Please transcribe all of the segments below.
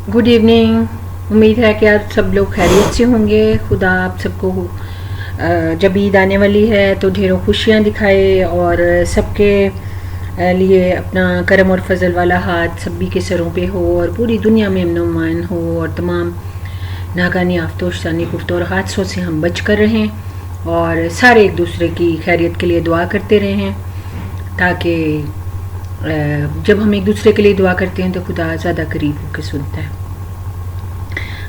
Good evening. उम्मीद है कि आप सब लोग खैरियत से होंगे। खुदा आप सबको जब ईद आने वाली है तो ढेरों खुशियाँ दिखाए और सबके लिए अपना करम और फजल वाला हाथ सभी के सरों पे हो और पूरी दुनिया में अमन अमान हो और तमाम नाकानी आफतों शानी कुफ्तों और हादसों से हम बच कर रहें और सारे एक दूसरे की खैरियत के लिए दुआ करते रहें, ताकि जब हम एक दूसरे के लिए दुआ करते हैं तो खुदा ज़्यादा करीब होकर सुनता है।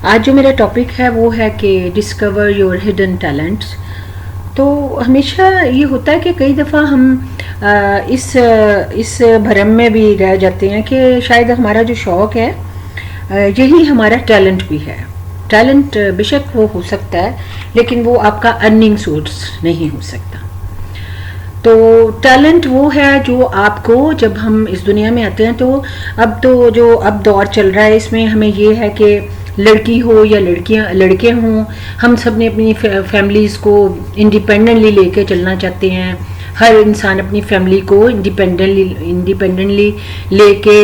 आज जो मेरा टॉपिक है वो है कि डिस्कवर योर हिडन टैलेंट्स। तो हमेशा ये होता है कि कई दफ़ा हम इस भरम में भी रह जाते हैं कि शायद हमारा जो शौक़ है यही हमारा टैलेंट भी है। टैलेंट बेशक वो हो सकता है, लेकिन वो आपका अर्निंग सोर्स नहीं हो सकता। तो टैलेंट वो है जो आपको, जब हम इस दुनिया में आते हैं तो अब दौर चल रहा है, इसमें हमें ये है कि लड़की हो या लड़के हों, हम सब ने अपनी फैमिलीज़ को इंडिपेंडेंटली लेके चलना चाहते हैं। हर इंसान अपनी फैमिली को इंडिपेंडेंटली लेके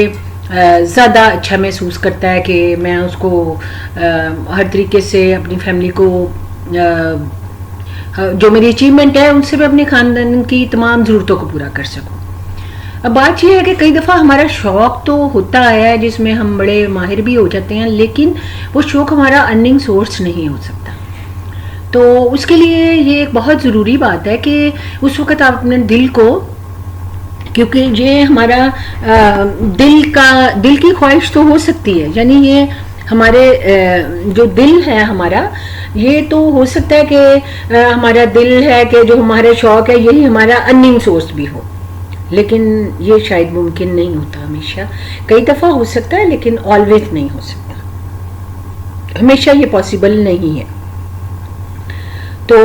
ज़्यादा अच्छा महसूस करता है कि मैं उसको हर तरीके से अपनी फैमिली को जो मेरी अचीवमेंट है उनसे मैं अपने ख़ानदान की तमाम ज़रूरतों को पूरा कर सकूं। अब बात यह है कि कई दफ़ा हमारा शौक़ तो होता है जिसमें हम बड़े माहिर भी हो जाते हैं, लेकिन वो शौक़ हमारा अर्निंग सोर्स नहीं हो सकता। तो उसके लिए ये एक बहुत ज़रूरी बात है कि उस वक़्त आप अपने दिल को, क्योंकि ये हमारा दिल की ख्वाहिश तो हो सकती है, यानी ये हमारे जो दिल है हमारा, ये तो हो सकता है कि हमारा दिल है कि जो हमारा शौक़ है यही हमारा अर्निंग सोर्स भी हो, लेकिन ये शायद मुमकिन नहीं होता। हमेशा, कई दफ़ा हो सकता है लेकिन ऑलवेज नहीं हो सकता, हमेशा ये पॉसिबल नहीं है। तो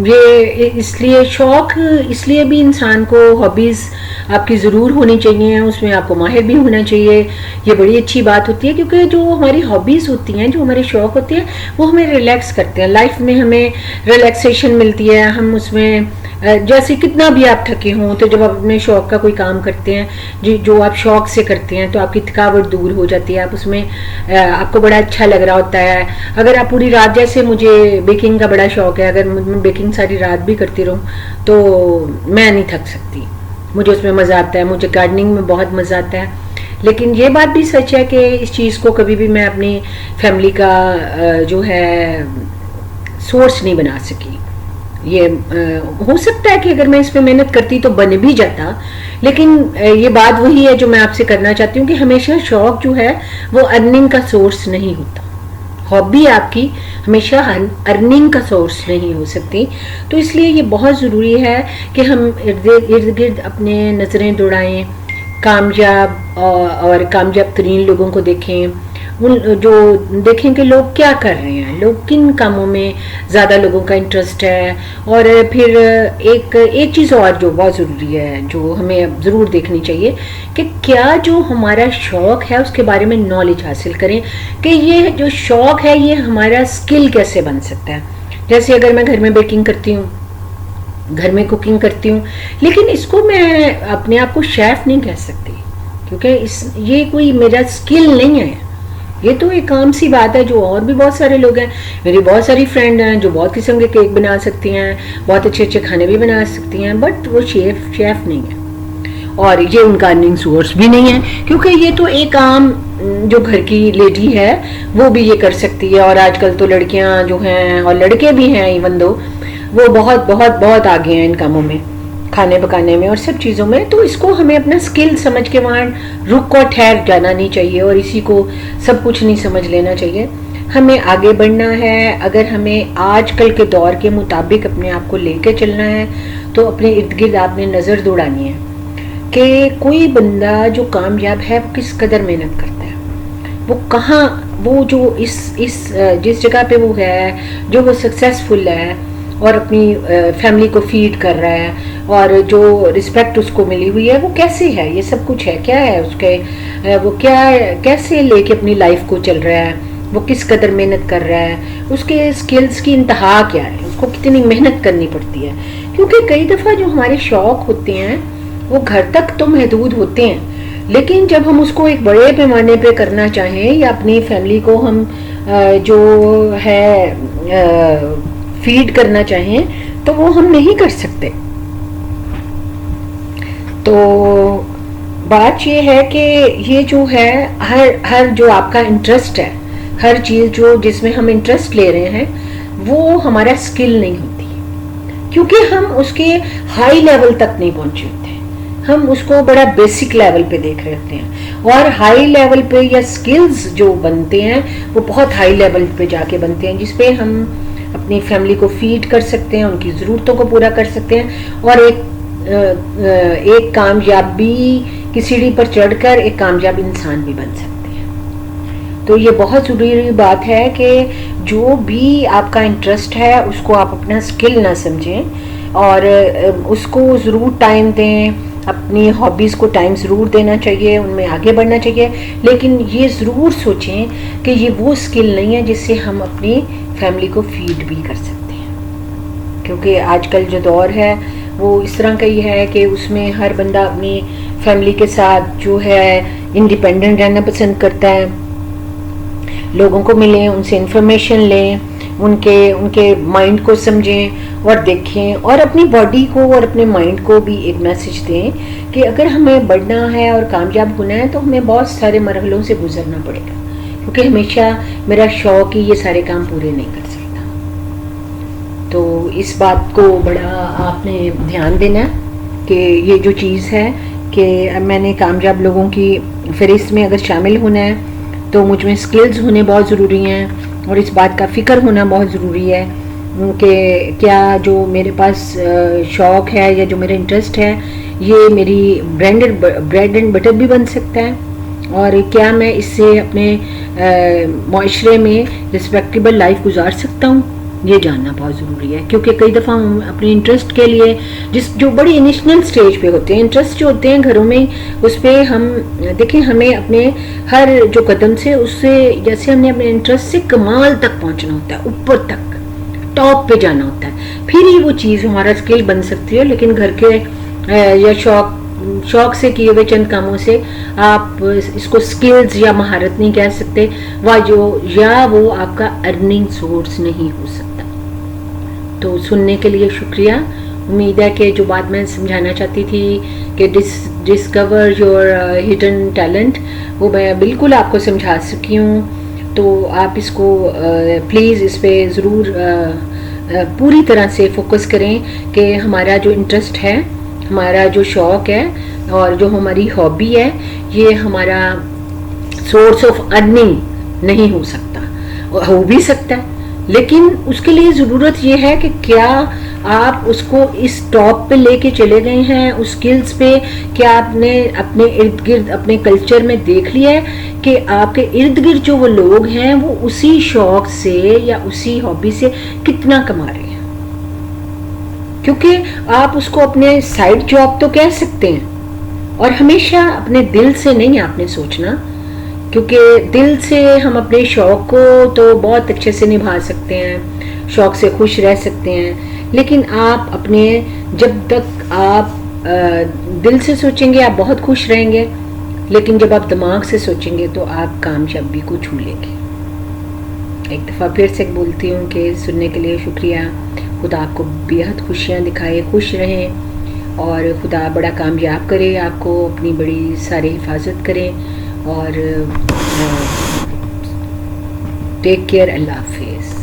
ये इसलिए शौक़, इसलिए भी इंसान को हॉबीज़ आपकी ज़रूर होनी चाहिए, उसमें आपको माहिर भी होना चाहिए। ये बड़ी अच्छी बात होती है, क्योंकि जो हमारी हॉबीज़ होती हैं, जो हमारे शौक़ होते हैं, वो हमें रिलैक्स करते हैं। लाइफ में हमें रिलैक्सेशन मिलती है। हम उसमें जैसे कितना भी आप थके हों, तो जब आप अपने शौक़ का कोई काम करते हैं जो आप शौक़ से करते हैं, तो आपकी थकावट दूर हो जाती है। आप उसमें आपको बड़ा अच्छा लग रहा होता है। अगर आप पूरी रात, जैसे मुझे बेकिंग का बड़ा शौक़ है, अगर मैं बेकिंग सारी रात भी करती रहूँ तो मैं नहीं थक सकती, मुझे उसमें मज़ा आता है। मुझे गार्डनिंग में बहुत मज़ा आता है। लेकिन ये बात भी सच है कि इस चीज़ को कभी भी मैं अपनी फैमिली का जो है सोर्स नहीं बना सकी। ये हो सकता है कि अगर मैं इस पर मेहनत करती तो बन भी जाता, लेकिन ये बात वही है जो मैं आपसे करना चाहती हूँ कि हमेशा शौक़ जो है वो अर्निंग का सोर्स नहीं होता। हॉबी आपकी हमेशा अर्निंग का सोर्स नहीं हो सकती। तो इसलिए ये बहुत ज़रूरी है कि हम इर्द गिर्द अपने नज़रें दौड़ाएं, कामयाब और कामयाब तरीन लोगों को देखें, जो देखें कि लोग क्या कर रहे हैं, लोग किन कामों में ज़्यादा लोगों का इंटरेस्ट है। और फिर एक चीज़ और जो बहुत ज़रूरी है, जो हमें अब ज़रूर देखनी चाहिए, कि क्या जो हमारा शौक़ है उसके बारे में नॉलेज हासिल करें कि ये जो शौक़ है ये हमारा स्किल कैसे बन सकता है। जैसे अगर मैं घर में बेकिंग करती हूँ, घर में कुकिंग करती हूँ, लेकिन इसको मैं अपने आप को शेफ़ नहीं कह सकती, क्योंकि ये कोई मेरा स्किल नहीं है। ये तो एक आम सी बात है, जो और भी बहुत सारे लोग हैं, मेरी बहुत सारी फ्रेंड हैं जो बहुत किस्म के केक बना सकती हैं, बहुत अच्छे अच्छे खाने भी बना सकती हैं, बट वो शेफ़ नहीं है और ये उनका अर्निंग सोर्स भी नहीं है, क्योंकि ये तो एक आम जो घर की लेडी है वो भी ये कर सकती है। और आजकल तो लड़कियां जो हैं और लड़के भी हैं, इवन दो, वो बहुत बहुत बहुत आगे हैं इन कामों में, खाने पकाने में और सब चीज़ों में। तो इसको हमें अपना स्किल समझ के वहाँ रुक और ठहर जाना नहीं चाहिए और इसी को सब कुछ नहीं समझ लेना चाहिए। हमें आगे बढ़ना है। अगर हमें आजकल के दौर के मुताबिक अपने आप को लेके चलना है तो अपने इर्द गिर्द आपने नज़र दौड़ानी है कि कोई बंदा जो कामयाब है वो किस कदर मेहनत करता है, वो कहाँ, वो जो जिस जगह पे वो है, जो वो सक्सेसफुल है और अपनी फैमिली को फीड कर रहा है और जो रिस्पेक्ट उसको मिली हुई है वो कैसे है, ये सब कुछ है, क्या है उसके, वो क्या कैसे लेके अपनी लाइफ को चल रहा है, वो किस कदर मेहनत कर रहा है, उसके स्किल्स की इंतहा क्या है, उसको कितनी मेहनत करनी पड़ती है। क्योंकि कई दफ़ा जो हमारे शौक़ होते हैं वो घर तक तो महदूद होते हैं, لیکن جب ہم اس کو ایک بڑے پیمانے پہ کرنا چاہیں یا اپنی فیملی کو ہم جو ہے فیڈ کرنا چاہیں تو وہ ہم نہیں کر سکتے. تو بات یہ ہے کہ یہ جو ہے ہر جو آپ کا انٹرسٹ ہے، ہر چیز جس میں ہم انٹرسٹ لے رہے ہیں وہ ہمارا اسکل نہیں ہوتی، کیونکہ ہم اس کے ہائی لیول تک نہیں پہنچے ہوتے، ہم اس کو بڑا بیسک لیول پہ دیکھ رہے ہوتے ہیں. اور ہائی لیول پہ یا اسکلز جو بنتے ہیں وہ بہت ہائی لیول پہ جا کے بنتے ہیں، جس پہ ہم اپنی فیملی کو فیڈ کر سکتے ہیں، ان کی ضرورتوں کو پورا کر سکتے ہیں، اور ایک کامیابی کی سیڑھی پر چڑھ کر ایک کامیاب انسان بھی بن سکتے ہیں. تو یہ بہت ضروری بات ہے کہ جو بھی آپ کا انٹرسٹ ہے اس کو آپ اپنا اسکل نہ سمجھیں، اور اس کو ضرور ٹائم دیں، اپنی ہابیز کو ٹائم ضرور دینا چاہیے، ان میں آگے بڑھنا چاہیے، لیکن یہ ضرور سوچیں کہ یہ وہ اسکل نہیں ہے جس سے ہم اپنی فیملی کو فیڈ بھی کر سکتے ہیں. کیونکہ آج کل جو دور ہے وہ اس طرح کا ہی ہے کہ اس میں ہر بندہ اپنی فیملی کے ساتھ جو ہے انڈیپینڈنٹ رہنا پسند کرتا ہے. لوگوں کو ملیں، ان سے انفارمیشن لیں، ان کے مائنڈ کو سمجھیں اور دیکھیں، اور اپنی باڈی کو اور اپنے مائنڈ کو بھی ایک میسج دیں کہ اگر ہمیں بڑھنا ہے اور کامیاب ہونا ہے تو ہمیں بہت سارے مرحلوں سے گزرنا پڑے گا، کیونکہ ہمیشہ میرا شوق ہی یہ سارے کام پورے نہیں کر سکتا. تو اس بات کو بڑا آپ نے دھیان دینا کہ یہ جو چیز ہے کہ میں نے کامیاب لوگوں کی فہرست میں اگر شامل ہونا ہے تو مجھ میں سکلز ہونے بہت ضروری ہیں، اور اس بات کا فکر ہونا بہت ضروری ہے کہ کیا جو میرے پاس شوق ہے یا جو میرا انٹرسٹ ہے یہ میری بریڈ اینڈ بٹر بھی بن سکتا ہے، اور کیا میں اس سے اپنے معاشرے میں رسپیکٹیبل لائف گزار سکتا ہوں. یہ جاننا بہت ضروری ہے، کیونکہ کئی دفعہ ہم اپنے انٹرسٹ کے لیے جو بڑی انیشنل سٹیج پہ ہوتے ہیں، انٹرسٹ جو ہوتے ہیں گھروں میں، اس پہ ہم دیکھیں ہمیں اپنے ہر جو قدم سے اس سے جیسے ہم نے اپنے انٹرسٹ سے کمال تک پہنچنا ہوتا ہے، اوپر تک ٹاپ پہ جانا ہوتا ہے، پھر ہی وہ چیز ہمارا اسکل بن سکتی ہے. لیکن گھر کے یا شوق سے کیے ہوئے چند کاموں سے آپ اس کو سکلز یا مہارت نہیں کہہ سکتے، یا وہ آپ کا ارننگ سورس نہیں ہو سکتا. تو سننے کے لیے شکریہ. امید ہے کہ جو بات میں سمجھانا چاہتی تھی کہ ڈسکور یور ہڈن ٹیلنٹ، وہ میں بالکل آپ کو سمجھا سکی ہوں. تو آپ اس کو پلیز اس پہ ضرور پوری طرح سے فوکس کریں کہ ہمارا جو انٹرسٹ ہے، ہمارا جو شوق ہے اور جو ہماری ہابی ہے، یہ ہمارا سورس آف ارننگ نہیں ہو سکتا. ہو بھی سکتا ہے، لیکن اس کے لیے ضرورت یہ ہے کہ کیا آپ اس کو اس ٹاپ پہ لے کے چلے گئے ہیں، اس سکلز پہ، کیا آپ نے اپنے ارد گرد اپنے کلچر میں دیکھ لیا ہے کہ آپ کے ارد گرد جو وہ لوگ ہیں وہ اسی شوق سے یا اسی ہابی سے کتنا کما رہے ہیں. کیونکہ آپ اس کو اپنے سائڈ جاب تو کہہ سکتے ہیں، اور ہمیشہ اپنے دل سے نہیں آپ نے سوچنا، کیونکہ دل سے ہم اپنے شوق کو تو بہت اچھے سے نبھا سکتے ہیں، شوق سے خوش رہ سکتے ہیں، لیکن آپ اپنے جب تک آپ دل سے سوچیں گے آپ بہت خوش رہیں گے، لیکن جب آپ دماغ سے سوچیں گے تو آپ کامیابی کو چھو لیں گے. ایک دفعہ پھر سے بولتی ہوں کہ سننے کے لیے شکریہ. خدا آپ کو بےحد خوشیاں دکھائے، خوش رہیں، اور خدا بڑا کامیاب کرے آپ کو، اپنی بڑی ساری حفاظت کرے، اور ٹیک کیئر. اللہ حافظ.